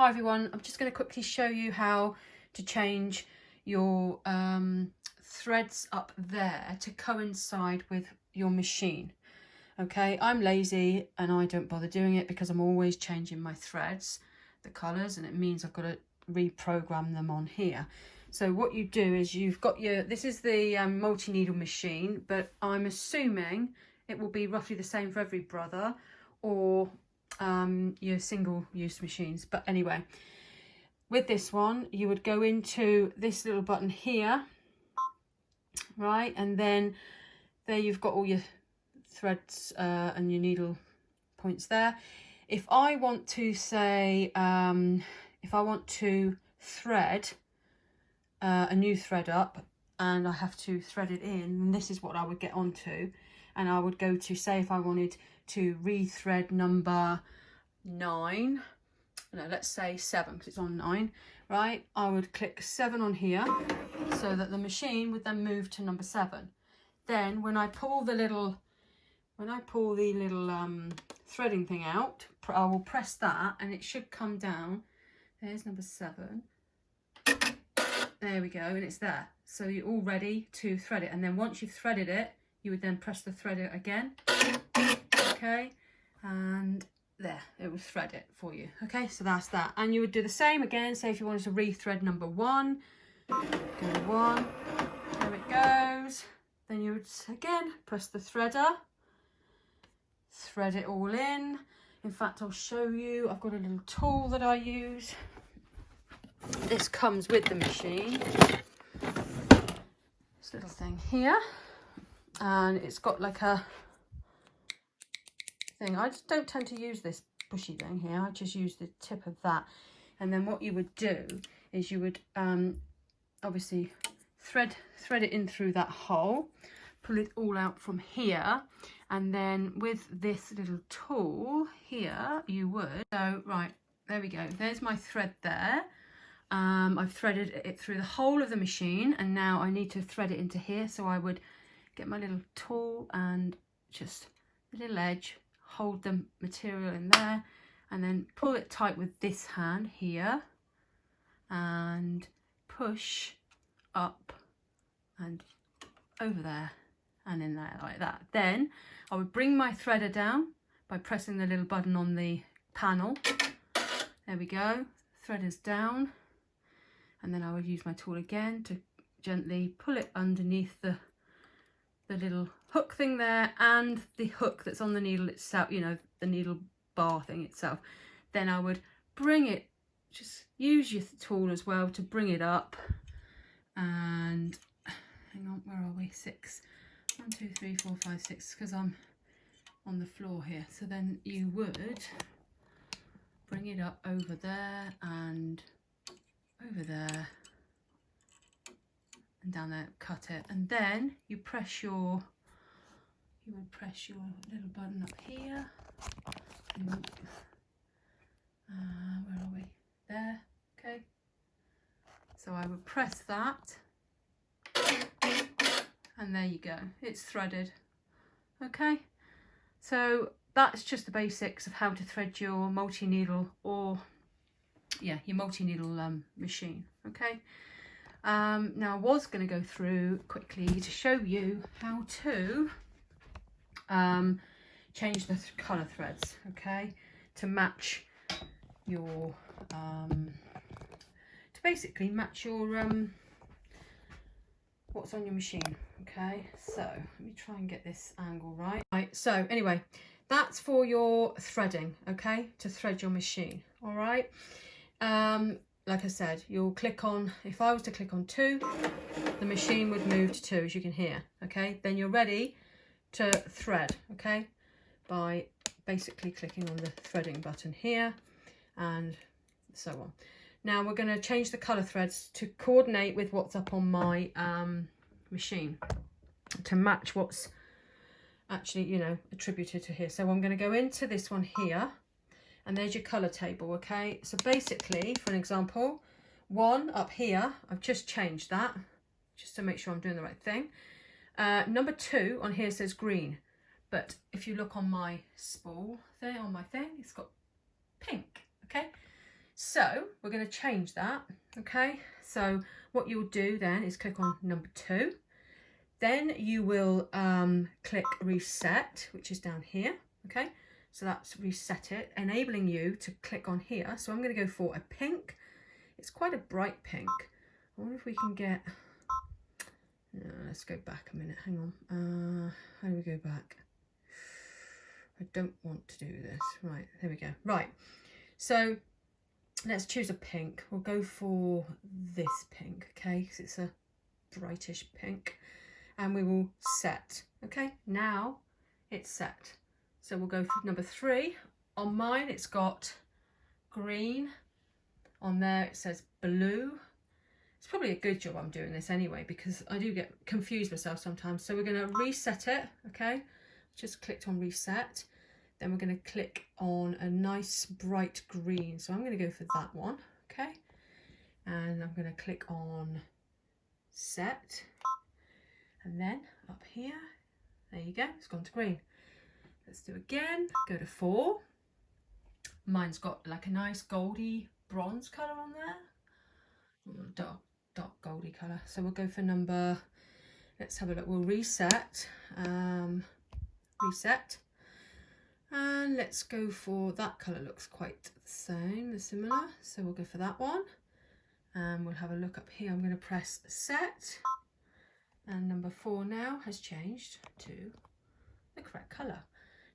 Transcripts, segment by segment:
Hi everyone, I'm just going to quickly show you how to change your threads up there to coincide with your machine. Okay, I'm lazy and I don't bother doing it because I'm always changing my threads, the colours, and it means I've got to reprogram them on here. So what you do is you've got your, this is the multi-needle machine, but I'm assuming it will be roughly the same for every brother or your single use machines. But anyway, with this one you would go into this little button here, right, and then there you've got all your threads and your needle points there. If I want to say if I want to thread a new thread up and I have to thread it in, and this is what I would get onto, and I would go to, say if I wanted to rethread number 9, no, let's say 7 because it's on 9, right, I would click 7 on here so that the machine would then move to number 7. Then when I pull the little threading thing out, I will press that and it should come down. There's number 7. There we go, and it's there. So you're all ready to thread it, and then once you've threaded it, you would then press the threader again. Okay, and there, it will thread it for you. Okay, so that's that. And you would do the same again. Say if you wanted to rethread number 1, go to 1, there it goes. Then you would again press the threader, thread it all in. In fact, I'll show you, I've got a little tool that I use. This comes with the machine, this little thing here, and it's got like a thing. I just don't tend to use this bushy thing here, I just use the tip of that. And then what you would do is you would obviously thread it in through that hole, pull it all out from here, and then with this little tool here you would, so right, there we go, there's my thread there. I've threaded it through the whole of the machine, and now I need to thread it into here. So I would get my little tool and just a little edge, hold the material in there, and then pull it tight with this hand here and push up and over there and in there like that. Then I would bring my threader down by pressing the little button on the panel. There we go, threader's down. And then I would use my tool again to gently pull it underneath the little hook thing there, and the hook that's on the needle itself, you know, the needle bar thing itself. Then I would bring it, just use your tool as well to bring it up, and hang on, where are we? 6. 1, 2, 3, 4, 5, 6, because I'm on the floor here. So then you would bring it up over there and over there and down there, cut it, and then you would press your little button up here, and, where are we? There. Okay, so I would press that, and there you go, it's threaded. Okay, so that's just the basics of how to thread your multi-needle, or yeah, your multi-needle machine. Okay, now I was going to go through quickly to show you how to change the colour threads, okay, to match your to basically match your what's on your machine. Okay, so let me try and get this angle right. Right, so anyway, that's for your threading, okay, to thread your machine. All right, like I said, you'll click on, if I was to click on 2, the machine would move to 2, as you can hear. Okay, then you're ready to thread, okay, by basically clicking on the threading button here and so on. Now we're going to change the colour threads to coordinate with what's up on my machine, to match what's actually, you know, attributed to here. So I'm going to go into this one here, and there's your colour table. Okay, so basically, for an example, 1 up here, I've just changed that just to make sure I'm doing the right thing. Number 2 on here says green, but if you look on my spool there, on my thing, it's got pink. Okay, So we're going to change that. Okay, so what you'll do then is click on number 2. Then you will click reset, which is down here. Okay, so that's reset it, enabling you to click on here. So I'm going to go for a pink. It's quite a bright pink. I wonder if we can get, let's go back a minute, hang on. How do we go back? I don't want to do this. Right, there we go. Right, so let's choose a pink. We'll go for this pink, okay, because it's a brightish pink. And we will set. Okay, now it's set. So we'll go for number 3. On mine, it's got green. On there, it says blue. It's probably a good job I'm doing this anyway, because I do get confused myself sometimes. So we're going to reset it. Okay, just clicked on reset. Then we're going to click on a nice bright green. So I'm going to go for that one. Okay, and I'm going to click on set. And then up here, there you go, it's gone to green. Let's do again, go to 4. Mine's got like a nice goldy bronze colour on there. Dark goldy colour. So we'll go for number, let's have a look, we'll reset. Reset. And let's go for, that colour looks quite the same, similar. So we'll go for that one. And we'll have a look up here. I'm going to press set. And number 4 now has changed to the correct colour.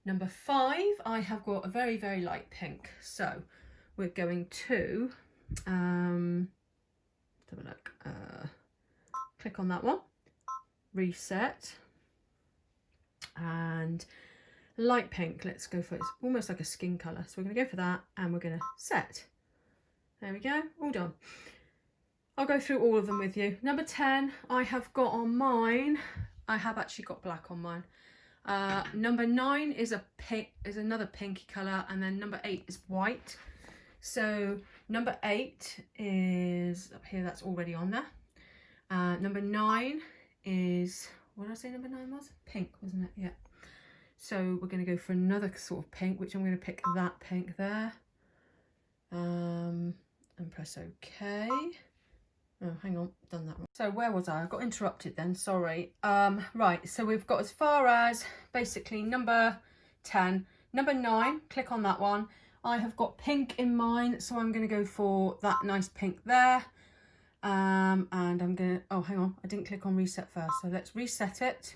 Number 5, I have got a very, very light pink. So we're going to have a look. Click on that one, reset, and light pink. Let's go for it. It's almost like a skin colour. So we're going to go for that, and we're going to set. There we go. All done. I'll go through all of them with you. Number 10, I have got on mine, I have actually got black on mine. Number 9 is a pink, is another pinky colour, and then number 8 is white. So number 8 is up here, that's already on there. Number 9 is, what did I say number 9 was? Pink, wasn't it? Yeah. So we're going to go for another sort of pink, which I'm going to pick that pink there. And press OK. Oh, hang on, done that wrong. So where was I? I got interrupted then, sorry. Right, so we've got as far as basically number 10. Number 9, click on that one. I have got pink in mine, so I'm going to go for that nice pink there. And I'm going to, oh, hang on, I didn't click on reset first. So let's reset it.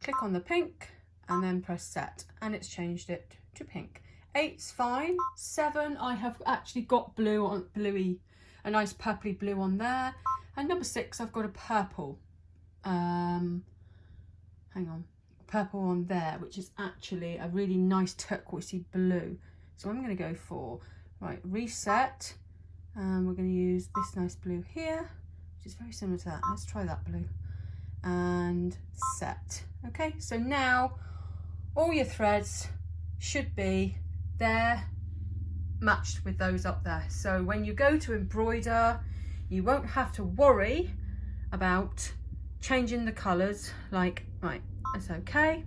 Click on the pink and then press set. And it's changed it to pink. 8's fine. 7, I have actually got blue on, bluey, a nice purpley blue on there. And number 6, I've got a purple. Hang on, purple on there, which is actually a really nice turquoisey blue. So I'm going to go for, right, reset. And we're going to use this nice blue here, which is very similar to that. Let's try that blue. And set. Okay, so now all your threads should be there, matched with those up there. So when you go to embroider, you won't have to worry about changing the colours. Like, right, that's okay.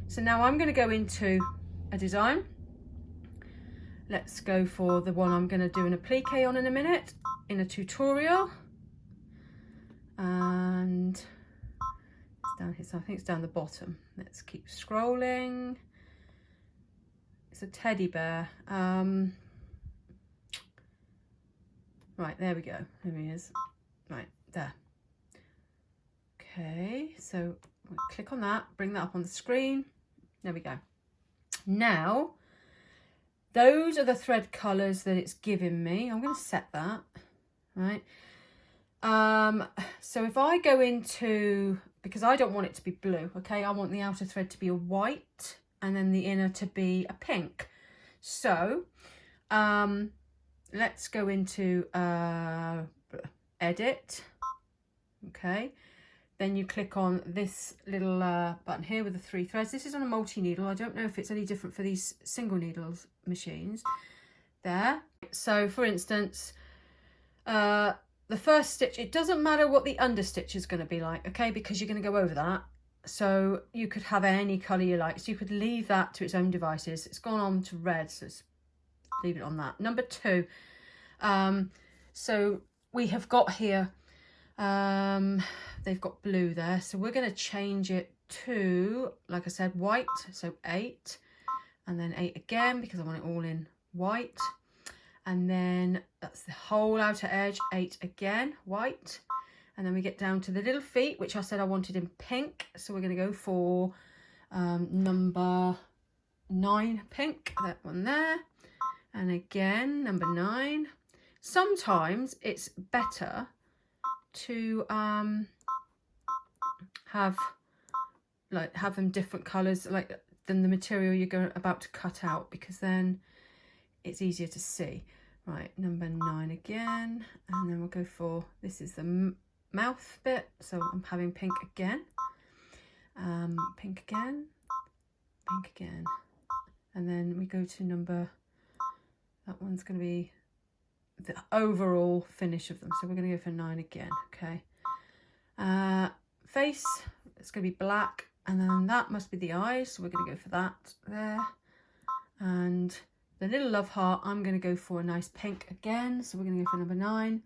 So now I'm going to go into a design. Let's go for the one I'm going to do an applique on in a minute in a tutorial. And it's down here, so I think it's down the bottom. Let's keep scrolling. It's a teddy bear. Right, there we go. There he is. Right, there. Okay, so I'll click on that, bring that up on the screen. There we go. Now, those are the thread colours that it's giving me. I'm going to set that, right? So if I go into, because I don't want it to be blue, okay? I want the outer thread to be a white and then the inner to be a pink. So, let's go into edit, okay? Then you click on this little button here with the 3 threads. This is on a multi-needle. I don't know if it's any different for these single needles machines. There. So for instance, the first stitch, it doesn't matter what the understitch is going to be like, okay? Because you're going to go over that. So you could have any colour you like. So you could leave that to its own devices. It's gone on to red, so let's leave it on that. Number 2, So we have got here, they've got blue there, so we're going to change it to, like I said, white. So 8 and then 8 again because I want it all in white, and then that's the whole outer edge, 8 again, white, and then we get down to the little feet, which I said I wanted in pink, so we're going to go for number 9 pink, that one there, and again number 9. Sometimes it's better to have them different colors, like than the material you're about to cut out, because then it's easier to see. Right, number 9 again, and then we'll go for, this is the mouth bit, so I'm having pink again, pink again, pink again, and then we go to number, that one's going to be the overall finish of them, so we're going to go for 9 again. Okay, face, it's going to be black, and then that must be the eyes, so we're going to go for that there, and the little love heart, I'm going to go for a nice pink again, so we're going to go for number 9.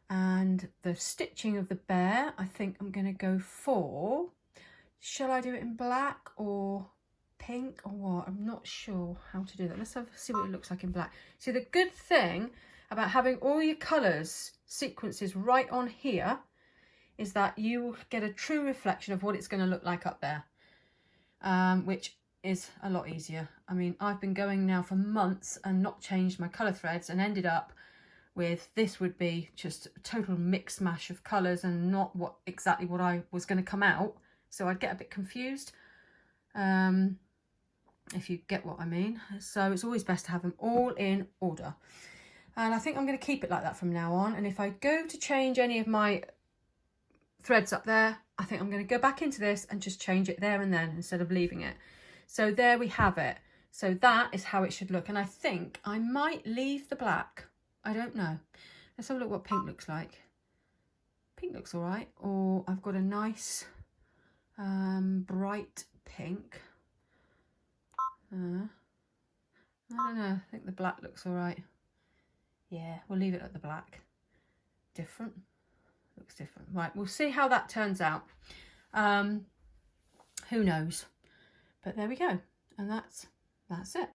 And the stitching of the bear, I think I'm going to go for, shall I do it in black or pink or what? I'm not sure how to do that. Let's see what it looks like in black. See, the good thing about having all your colours sequences right on here is that you get a true reflection of what it's going to look like up there, which is a lot easier. I mean, I've been going now for months and not changed my colour threads, and ended up with, this would be just a total mix mash of colours and not exactly what I was going to come out, so I'd get a bit confused, if you get what I mean. So it's always best to have them all in order, and I think I'm going to keep it like that from now on. And if I go to change any of my threads up there, I think I'm going to go back into this and just change it there and then instead of leaving it. So there we have it. So that is how it should look, and I think I might leave the black. I don't know. Let's have a look what pink looks like. Pink looks all right. Or I've got a nice bright pink. I don't know. I think the black looks all right. Yeah, we'll leave it at the black. Different. Looks different. Right, we'll see how that turns out. Who knows? But there we go. And that's it.